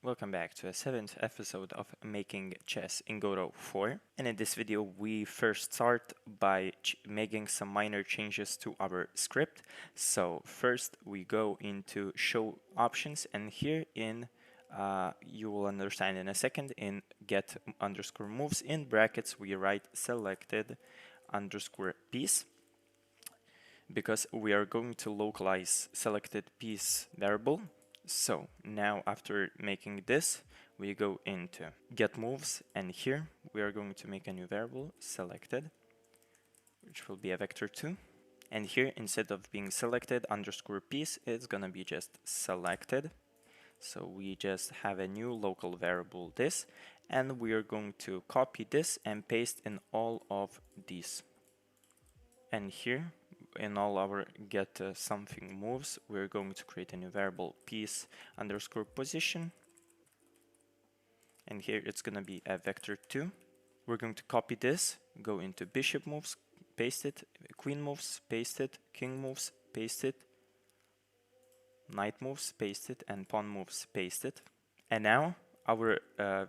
Welcome back to a 7th episode of Making Chess in Godot 4. And in this video we first start by making some minor changes to our script. So first we go into show options, and here in you will understand in a second, in get underscore moves in brackets we write selected underscore piece, because we are going to localize selected piece variable. So now after making this, we go into get moves, and here we are going to make a new variable selected, which will be a vector2. And here, instead of being selected underscore piece, it's gonna be just selected. So we just have a new local variable this, and we are going to copy this and paste in all of these. And here in all our get something moves, we're going to create a new variable piece underscore position, and here it's going to be a vector2. We're going to copy this, go into bishop moves, paste it, queen moves, paste it, king moves, paste it, knight moves, paste it, and pawn moves, paste it. And now our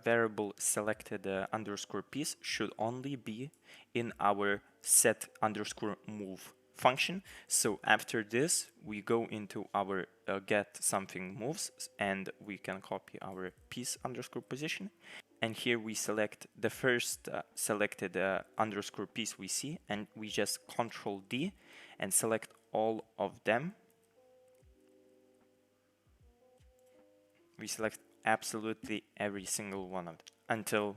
variable selected underscore piece should only be in our set underscore move function. So after this, we go into our get something moves, and we can copy our piece underscore position. And here we select the first selected underscore piece we see, and we just Control D and select all of them. We select absolutely every single one of them until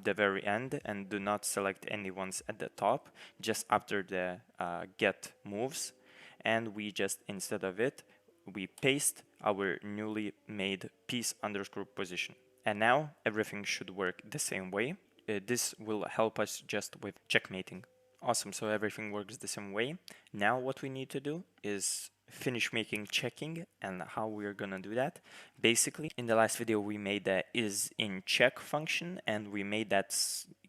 the very end, and do not select any ones at the top, just after the get moves. And we just, instead of it, we paste our newly made piece underscore position. And now everything should work the same way. This will help us just with checkmating. Awesome, so everything works the same way. Now what we need to do is finish making checking, and how we are gonna do that. Basically, in the last video we made the is in check function, and we made that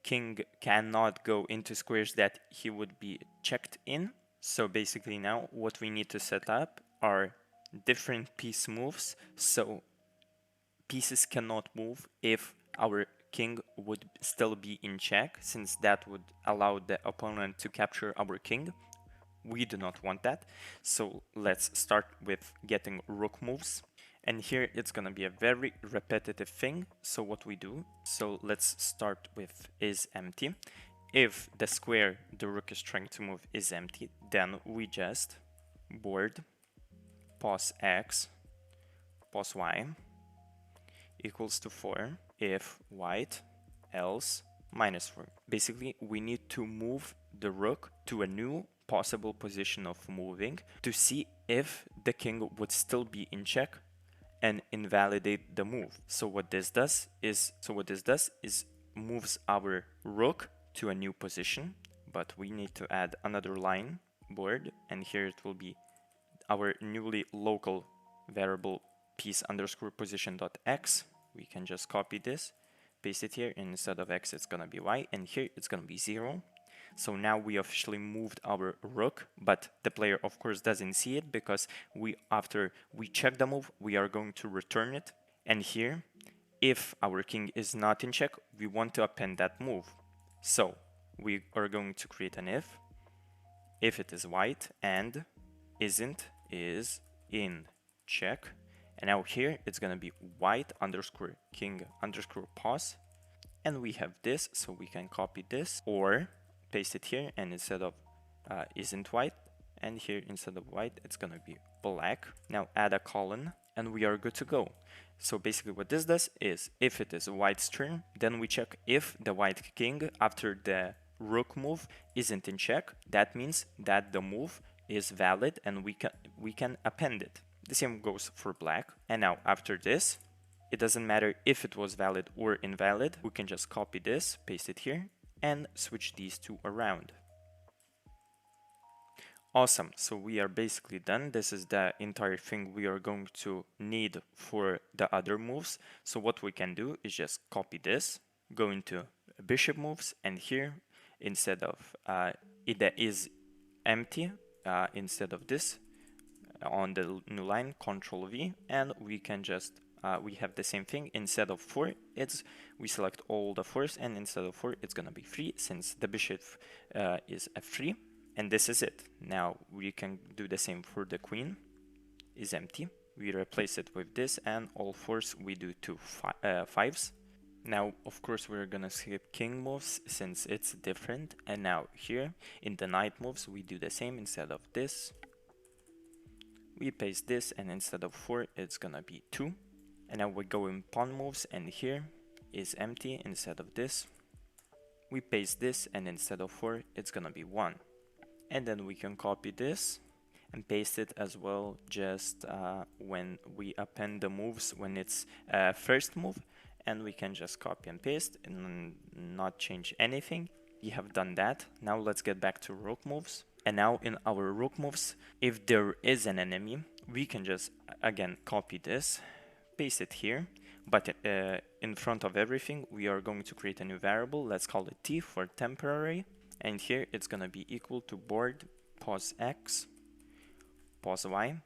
king cannot go into squares that he would be checked in. So basically now what we need to set up are different piece moves, so pieces cannot move if our king would still be in check, since that would allow the opponent to capture our king. We do not want that. So let's start with getting rook moves. And here it's gonna be a very repetitive thing. So what we do, so let's start with is empty. If the square the rook is trying to move is empty, then we just board pos x pos y equals to 4 if white, else -4. Basically, we need to move the rook to a new possible position of moving to see if the king would still be in check and invalidate the move. So what this does is moves our rook to a new position, but we need to add another line board, and here it will be our newly local variable piece underscore position dot x. We can just copy this, paste it here, and instead of x it's gonna be y, and here it's gonna be 0. So now we officially moved our rook, but the player of course doesn't see it, because after we check the move, we are going to return it. And here, if our king is not in check, we want to append that move. So we are going to create an if it is white and isn't is in check. And now here it's gonna be white underscore king underscore pos, and we have this, so we can copy this or paste it here, and instead of isn't white, and here instead of white it's gonna be black. Now add a colon and we are good to go. So basically what this does is, if it is white's turn, then we check if the white king after the rook move isn't in check. That means that the move is valid and we can append it. The same goes for black. And now after this, it doesn't matter if it was valid or invalid, we can just copy this, paste it here, and switch these two around. Awesome, so we are basically done. This is the entire thing we are going to need for the other moves. So what we can do is just copy this, go into bishop moves, and here instead of it is empty, instead of this, on the new line, Control V, and we can just we have the same thing. Instead of 4, we select all the 4s, and instead of 4, it's gonna be 3, since the bishop is f3. And this is it. Now we can do the same for the queen, is empty. We replace it with this, and all 4s we do 2 5s. Now, of course, we're gonna skip king moves since it's different. And now here in the knight moves, we do the same. Instead of this, we paste this, and instead of 4, it's gonna be 2. And now we go in pawn moves, and here is empty. Instead of this, we paste this, and instead of 4, it's gonna be 1. And then we can copy this and paste it as well, just when we append the moves when it's first move, and we can just copy and paste and not change anything. We have done that. Now let's get back to rook moves. And now in our rook moves, if there is an enemy, we can just again copy this, paste it here, but in front of everything we are going to create a new variable. Let's call it t for temporary, and here it's gonna be equal to board pos x pos y.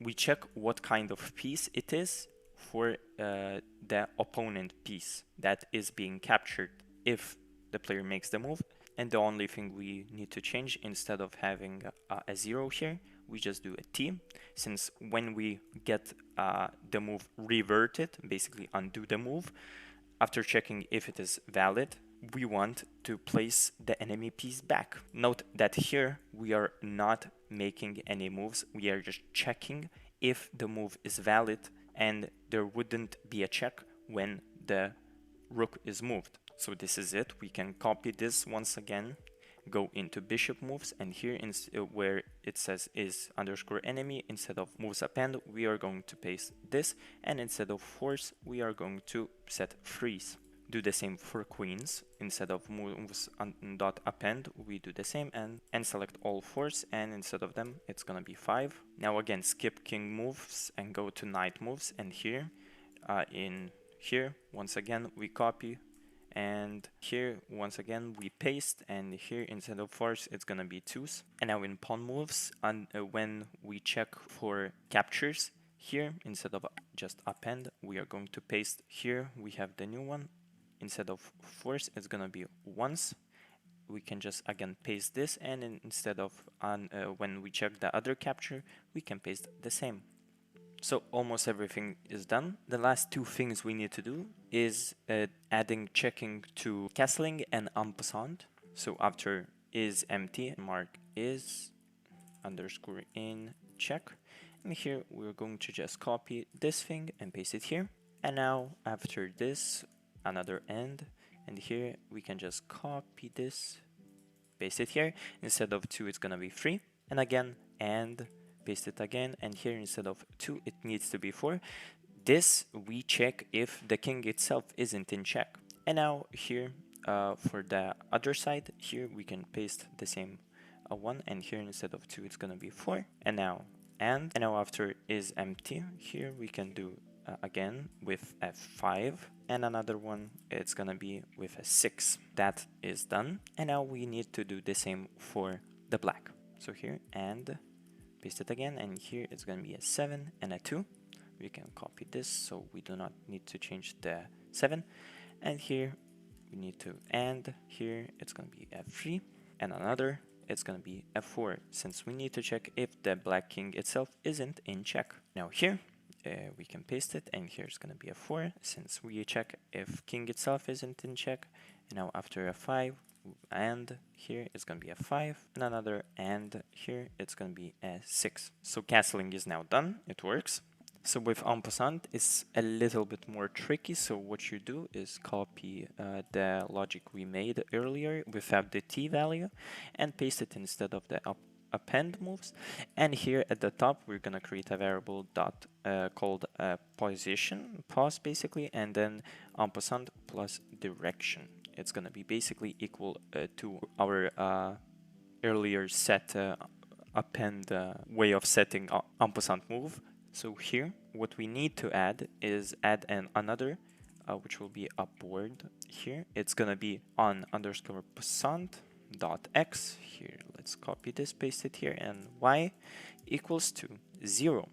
We check what kind of piece it is for the opponent piece that is being captured if the player makes the move. And the only thing we need to change, instead of having a 0 here, we just do a t, since when we get the move reverted, basically undo the move, after checking if it is valid, we want to place the enemy piece back. Note that here we are not making any moves, we are just checking if the move is valid, and there wouldn't be a check when the rook is moved. So this is it. We can copy this once again, go into bishop moves, and here where it says is underscore enemy, instead of moves append, we are going to paste this, and instead of force, we are going to set freeze. Do the same for queens. Instead of moves dot append, we do the same and select all fours, and instead of them, it's gonna be 5. Now again, skip king moves and go to knight moves, and here, in here, once again, we copy, and here, once again, we paste, and here, instead of fours, it's gonna be 2s. And now in pawn moves, when we check for captures, here, instead of just append, we are going to paste here, we have the new one. Instead of fours, it's gonna be 1s. We can just again paste this, and instead of when we check the other capture, we can paste the same. So almost everything is done. The last 2 things we need to do is adding checking to castling and en passant. So after is empty, mark is underscore in check, and here we're going to just copy this thing and paste it here. And now after this, another end, and here we can just copy this, paste it here. Instead of 2, it's gonna be 3, and again, and paste it again, and here instead of 2, it needs to be 4. This we check if the king itself isn't in check. And now here for the other side, here we can paste the same 1, and here instead of 2, it's gonna be 4. And now after is empty, here we can do again with f5, and another one, it's gonna be with a 6. That is done. And now we need to do the same for the black. So here, and paste it again, and here it's gonna be a 7 and a 2. We can copy this, so we do not need to change the 7. And here we need to, and here it's gonna be f3, and another, it's gonna be f4, since we need to check if the black king itself isn't in check. Now here, we can paste it, and here's gonna be a 4, since we check if king itself isn't in check. And now after a 5, and here it's gonna be a 5, and another, and here it's gonna be a 6. So castling is now done, it works. So with en passant, it's a little bit more tricky. So what you do is copy the logic we made earlier without the t value, and paste it instead of the append moves. And here at the top, we're gonna create a variable called position, pos basically, and then en passant plus direction. It's gonna be basically equal to our earlier set append way of setting en passant move. So here, what we need to add is another, which will be upward here. It's gonna be on underscore passant dot x. Here, let's copy this, paste it here, and y equals to 0.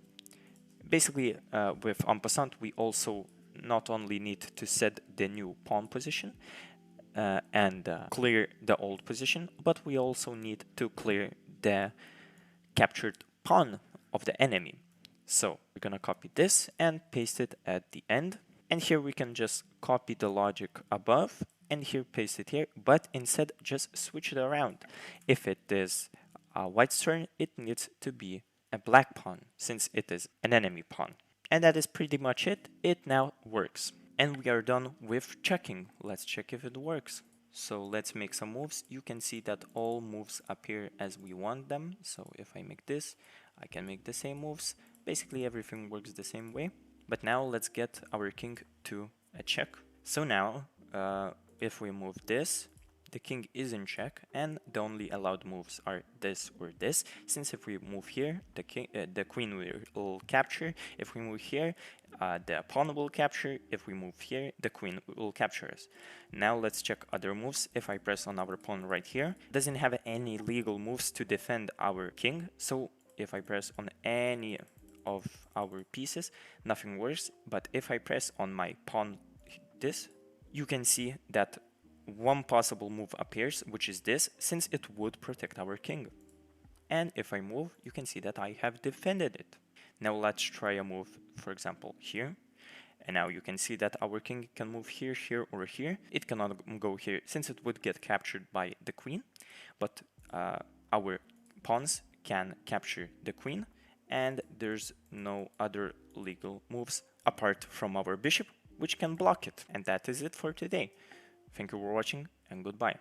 Basically, with en passant, we also not only need to set the new pawn position and clear the old position, but we also need to clear the captured pawn of the enemy. So we're gonna copy this and paste it at the end. And here we can just copy the logic above and here paste it here, but instead just switch it around. If it is a white's turn, it needs to be a black pawn since it is an enemy pawn. And that is pretty much it. It now works. And we are done with checking. Let's check if it works. So let's make some moves. You can see that all moves appear as we want them. So if I make this, I can make the same moves. Basically everything works the same way. But now let's get our king to a check. So now, if we move this, the king is in check, and the only allowed moves are this or this. Since if we move here, the queen will capture. If we move here, the pawn will capture. If we move here, the queen will capture us. Now let's check other moves. If I press on our pawn right here, it doesn't have any legal moves to defend our king. So if I press on any of our pieces, nothing works. But if I press on my pawn this, you can see that one possible move appears, which is this, since it would protect our king. And if I move, you can see that I have defended it. Now let's try a move, for example, here. And now you can see that our king can move here, here, or here. It cannot go here, since it would get captured by the queen. But our pawns can capture the queen, and there's no other legal moves apart from our bishop, which can block it. And that is it for today. Thank you for watching, and goodbye.